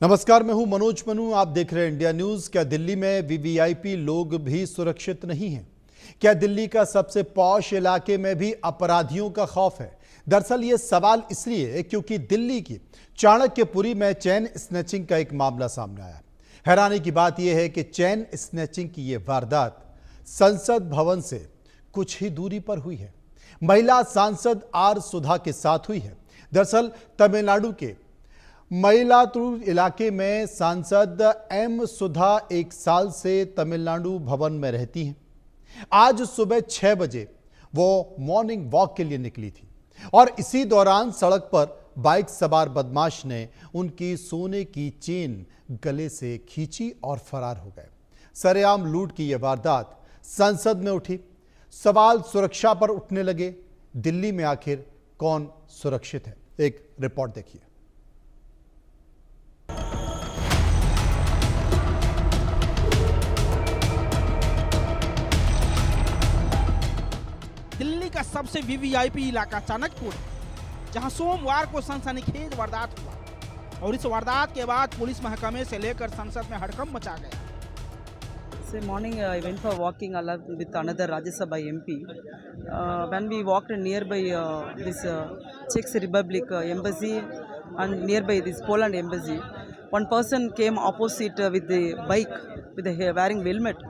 नमस्कार, मैं हूं मनोज मनु। आप देख रहे हैं इंडिया न्यूज। क्या दिल्ली में वीवीआईपी लोग भी सुरक्षित नहीं हैं? क्या दिल्ली का सबसे पॉश इलाके में भी अपराधियों का खौफ है? दरअसल ये सवाल इसलिए है क्योंकि दिल्ली की चाणक्यपुरी में चेन स्नैचिंग का एक मामला सामने आया। हैरानी की बात यह है कि चेन स्नैचिंग की यह वारदात संसद भवन से कुछ ही दूरी पर हुई है। महिला सांसद आर सुधा के साथ हुई है। दरअसल तमिलनाडु के मयिलातुर इलाके में सांसद एम सुधा 1 साल से तमिलनाडु भवन में रहती हैं। आज सुबह 6 बजे वो मॉर्निंग वॉक के लिए निकली थी और इसी दौरान सड़क पर बाइक सवार बदमाश ने उनकी सोने की चेन गले से खींची और फरार हो गए। सरेआम लूट की यह वारदात संसद में उठी। सवाल सुरक्षा पर उठने लगे। दिल्ली में आखिर कौन सुरक्षित है? एक रिपोर्ट देखिए। दिल्ली का सबसे वीवीआईपी इलाका चाणक्यपुर, जहां सोमवार को सनसनीखेज वारदात हुआ और इस वारदात के बाद पुलिस महकमे से लेकर संसद में हड़कंप मचा गया। Say morning I went for walking along with another Rajya Sabha MP. When we walked nearby this Czech Republic embassy and nearby this Poland embassy, one person came opposite with the bike with the wearing helmet.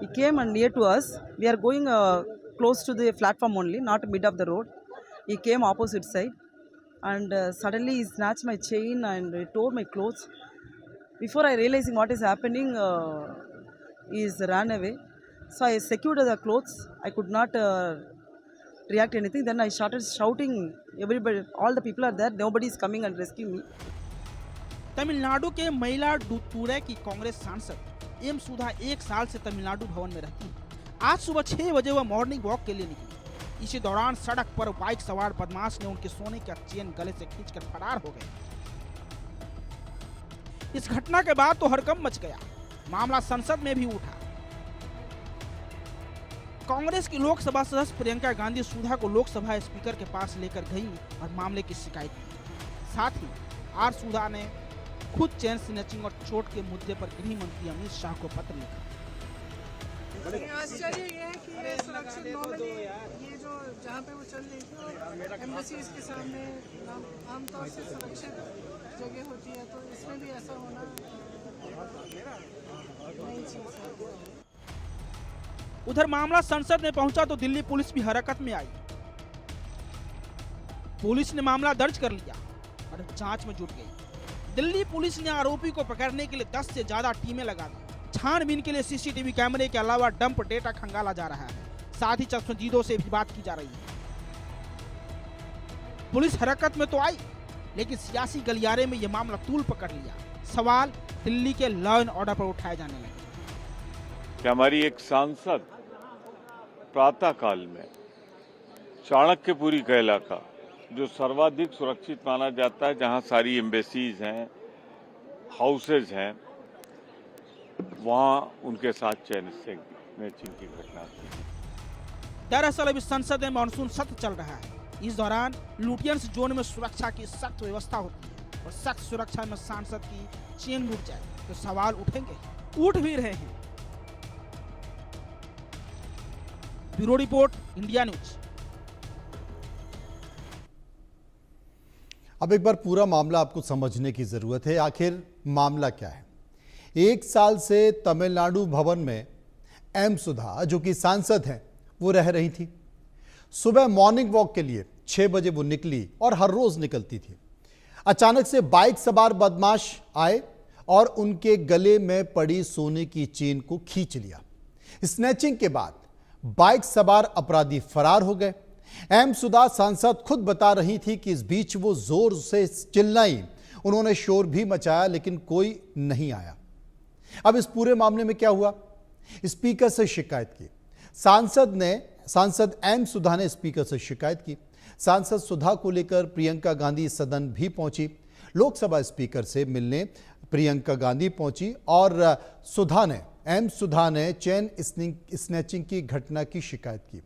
He came and near to us. We are going close to the platform only, not mid of the road. He came opposite side and suddenly he snatched my chain and he tore my clothes. Before I realizing what is happening, he ran away. So I secured the clothes. I could not react anything. Then I started shouting. Everybody, all the people are there. Nobody is coming and rescue me. Tamil Nadu के मयिलादुथुरै की कांग्रेस सांसद M सुधा 1 साल से तमिलनाडु भवन में रहती है। आज सुबह 6 बजे वह मॉर्निंग वॉक के लिए निकली। इसी दौरान सड़क पर बाइक सवार बदमाश ने उनके सोने का चेन गले से खींचकर फरार हो गए। इस घटना के बाद तो हड़कंप मच गया। मामला संसद में भी उठा। कांग्रेस की लोकसभा सदस्य प्रियंका गांधी सुधा को लोकसभा स्पीकर के पास लेकर गई और मामले की शिकायत की। साथ ही आर सुधा ने खुद चेन स्नैचिंग और चोट के मुद्दे पर गृह मंत्री अमित शाह को पत्र लिखा। आश्चर्य ये है कि ये सुरक्षित नॉर्मली ये जो जहाँ पे वो चल रही थी एम्बेसीज के सामने आमतौर से सुरक्षित जगह होती है, तो इसमें भी ऐसा होना नई चीज़ है। उधर मामला संसद में पहुंचा तो दिल्ली पुलिस भी हरकत में आई। पुलिस ने मामला दर्ज कर लिया और जांच में जुट गई। दिल्ली पुलिस ने आरोपी को पकड़ने के लिए 10 से ज्यादा टीमें लगा दी। छानबीन के लिए सीसीटीवी कैमरे के अलावा डंप डेटा खंगाला जा रहा है। साथ ही चश्मदीदों से भी बात की जा रही है। पुलिस हरकत में तो आई, लेकिन सियासी गलियारे में यह मामला तूल पकड़ लिया। सवाल दिल्ली के लॉ एंड ऑर्डर पर उठाए जाने लगे। कि हमारी एक सांसद प्रातः काल में चाणक्यपुरी का इलाका जो सर्वाधिक सुरक्षित माना जाता है, जहां सारी एम्बेसीज हैं, हाउसेज हैं, वहां उनके साथ चेन स्नैचिंग की घटना थी। दरअसल अभी संसद में मानसून सत्र चल रहा है। इस दौरान लुटियंस जोन में सुरक्षा की सख्त व्यवस्था होती है और सख्त सुरक्षा में सांसद की चेन लूट जाए तो सवाल उठेंगे, उठ भी रहे हैं। Bureau report, India news. अब एक बार पूरा मामला आपको समझने की जरूरत है। आखिर मामला क्या है? 1 साल से तमिलनाडु भवन में एम सुधा, जो कि सांसद हैं, वो रह रही थी। सुबह मॉर्निंग वॉक के लिए 6 बजे वो निकली और हर रोज निकलती थी। अचानक से बाइक सवार बदमाश आए और उनके गले में पड़ी सोने की चेन को खींच लिया। स्नैचिंग के बाद बाइक सवार अपराधी फरार हो गए। एम सुधा सांसद खुद बता रही थी कि इस बीच वो जोर से चिल्लाई, उन्होंने शोर भी मचाया, लेकिन कोई नहीं आया। अब इस पूरे मामले में क्या हुआ? स्पीकर से शिकायत की। सांसद एम सुधा ने स्पीकर से शिकायत की। सांसद सुधा को लेकर प्रियंका गांधी सदन भी पहुंची। लोकसभा स्पीकर से मिलने प्रियंका गांधी पहुंची और एम सुधा ने चेन स्नैचिंग की घटना की शिकायत की।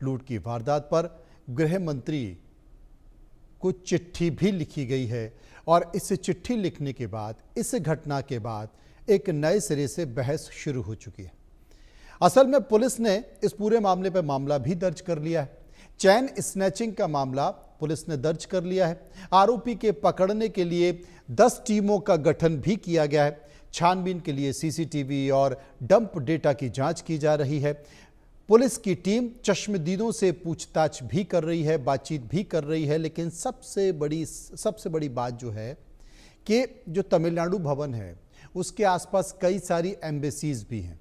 लूट की वारदात पर गृह मंत्री को चिट्ठी भी लिखी गई है और इस चिट्ठी लिखने के बाद, इस घटना के बाद एक नए सिरे से बहस शुरू हो चुकी है। असल में पुलिस ने इस पूरे मामले पर मामला भी दर्ज कर लिया है। चैन स्नैचिंग का मामला पुलिस ने दर्ज कर लिया है। आरोपी के पकड़ने के लिए 10 टीमों का गठन भी किया गया है। छानबीन के लिए सीसीटीवी और डंप डेटा की जांच की जा रही है। पुलिस की टीम चश्मदीदों से पूछताछ भी कर रही है, बातचीत भी कर रही है। लेकिन सबसे बड़ी बात जो है कि जो तमिलनाडु भवन है उसके आसपास कई सारी एम्बेसीज भी हैं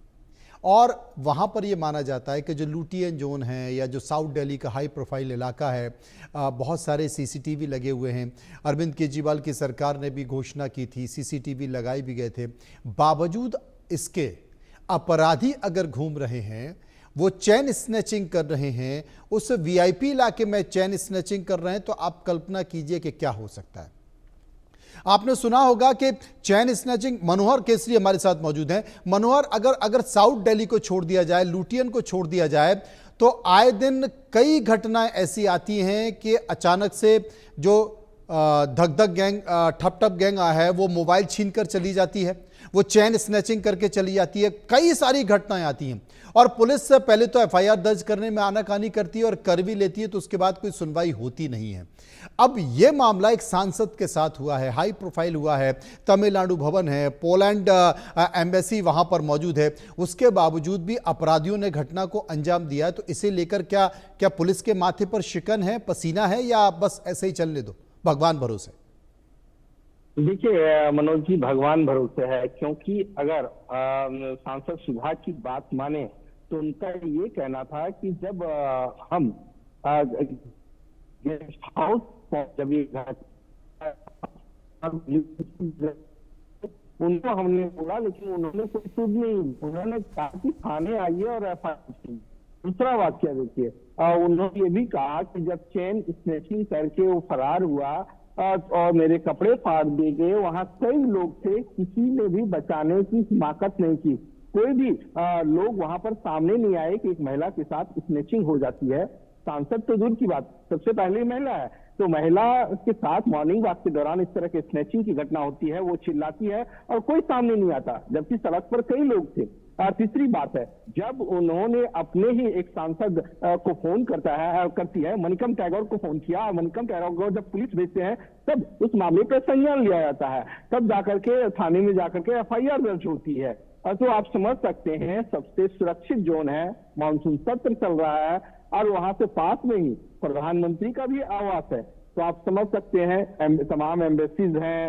और वहाँ पर ये माना जाता है कि जो लुटियन जोन है या जो साउथ दिल्ली का हाई प्रोफाइल इलाका है, बहुत सारे सीसीटीवी लगे हुए हैं। अरविंद केजरीवाल की सरकार ने भी घोषणा की थी, सीसीटीवी लगाए भी गए थे। बावजूद इसके अपराधी अगर घूम रहे हैं, वो चैन स्नैचिंग कर रहे हैं, उस वीआईपी इलाके में चैन स्नैचिंग कर रहे हैं, तो आप कल्पना कीजिए कि क्या हो सकता है। आपने सुना होगा कि चैन स्नैचिंग, मनोहर केसरी हमारे साथ मौजूद हैं। मनोहर, अगर साउथ दिल्ली को छोड़ दिया जाए, लुटियन को छोड़ दिया जाए, तो आए दिन कई घटनाएं ऐसी आती हैं कि अचानक से जो धक धक गैंग, ठप ठप गैंग है, वो मोबाइल छीन कर चली जाती है, वो चैन स्नैचिंग करके चली जाती है। कई सारी घटनाएं आती हैं और पुलिस से पहले तो एफआईआर दर्ज करने में आनाकानी करती है और कर भी लेती है, तो उसके बाद कोई सुनवाई होती नहीं है। अब यह मामला एक सांसद के साथ हुआ है, हाई प्रोफाइल हुआ है, तमिलनाडु भवन है, पोलैंड एम्बेसी वहां पर मौजूद है, उसके बावजूद भी अपराधियों ने घटना को अंजाम दिया है। तो इसे लेकर क्या पुलिस के माथे पर शिकन है, पसीना है, या बस ऐसे ही चलने दो, भगवान भरोसे? देखिए मनोज जी, भगवान भरोसे है, क्योंकि अगर सांसद सुधा की बात माने तो उनका ये कहना था कि जब हम गेस्ट हाउस जब ये उनको हमने बोला, लेकिन उन्होंने कोई सुध नहीं, उन्होंने कहा कि थाने आइए और एफआईआर। दूसरा वाक्य देखिए, उन्होंने ये भी कहा कि जब चेन स्नैचिंग करके वो फरार हुआ और मेरे कपड़े फाड़ दिए गए, वहां कई लोग थे, किसी ने भी बचाने की हिमाकत नहीं की। कोई भी लोग वहां पर सामने नहीं आए कि एक महिला के साथ स्नैचिंग हो जाती है। सांसद तो दूर की बात, सबसे पहले महिला है, तो महिला के साथ मॉर्निंग वॉक के दौरान इस तरह के स्नैचिंग की घटना होती है, वो चिल्लाती है और कोई सामने नहीं आता, जबकि सड़क पर कई लोग थे। तीसरी बात है, जब उन्होंने अपने ही एक सांसद को फोन करती है, मनिकम टैगोर को फोन किया, मनिकम टैगोर जब पुलिस भेजते हैं तब उस मामले पर संज्ञान लिया जाता है, तब जाकर के थाने में जाकर के एफआईआर दर्ज होती है। तो आप समझ सकते हैं सबसे सुरक्षित जोन है, मानसून सत्र चल रहा है और वहां से पास में ही प्रधानमंत्री का भी आवास है। तो आप समझ सकते हैं तमाम एम्बेसीज हैं,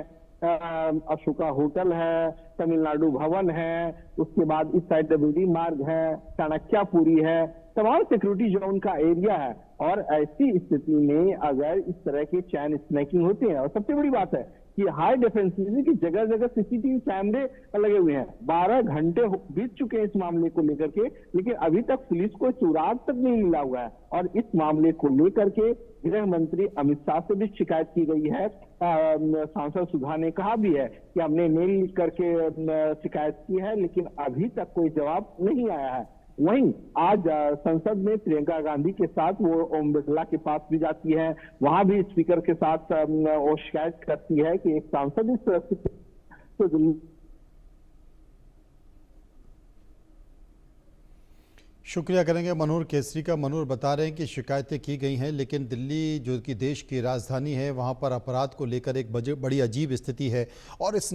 अशोका होटल है, तमिलनाडु भवन है, उसके बाद इस साइड डबूरी मार्ग है, चाणक्यपुरी है, तमाम सिक्योरिटी जोन का एरिया है। और ऐसी स्थिति में अगर इस तरह के चैन स्नैकिंग होते हैं, और सबसे बड़ी बात है कि हाई डिफेंसिव की जगह जगह सीसीटीवी कैमरे लगे हुए हैं, 12 घंटे बीत चुके हैं इस मामले को लेकर के, लेकिन अभी तक पुलिस को सुराग तक नहीं मिला हुआ है। और इस मामले को लेकर के गृह मंत्री अमित शाह से भी शिकायत की गई है। सांसद सुधा ने कहा भी है कि हमने मेल लिख करके शिकायत की है, लेकिन अभी तक कोई जवाब नहीं आया है। वहीं आज संसद में प्रियंका गांधी के साथ वो ओम बिरला के पास भी जाती है, वहां भी स्पीकर के साथ वो शिकायत करती है कि एक सांसद इस तरह से तो शुक्रिया करेंगे मनोहर केसरी का। मनोहर बता रहे हैं कि शिकायतें की गई हैं, लेकिन दिल्ली जो कि देश की राजधानी है, वहां पर अपराध को लेकर एक बड़ी अजीब स्थिति है और इस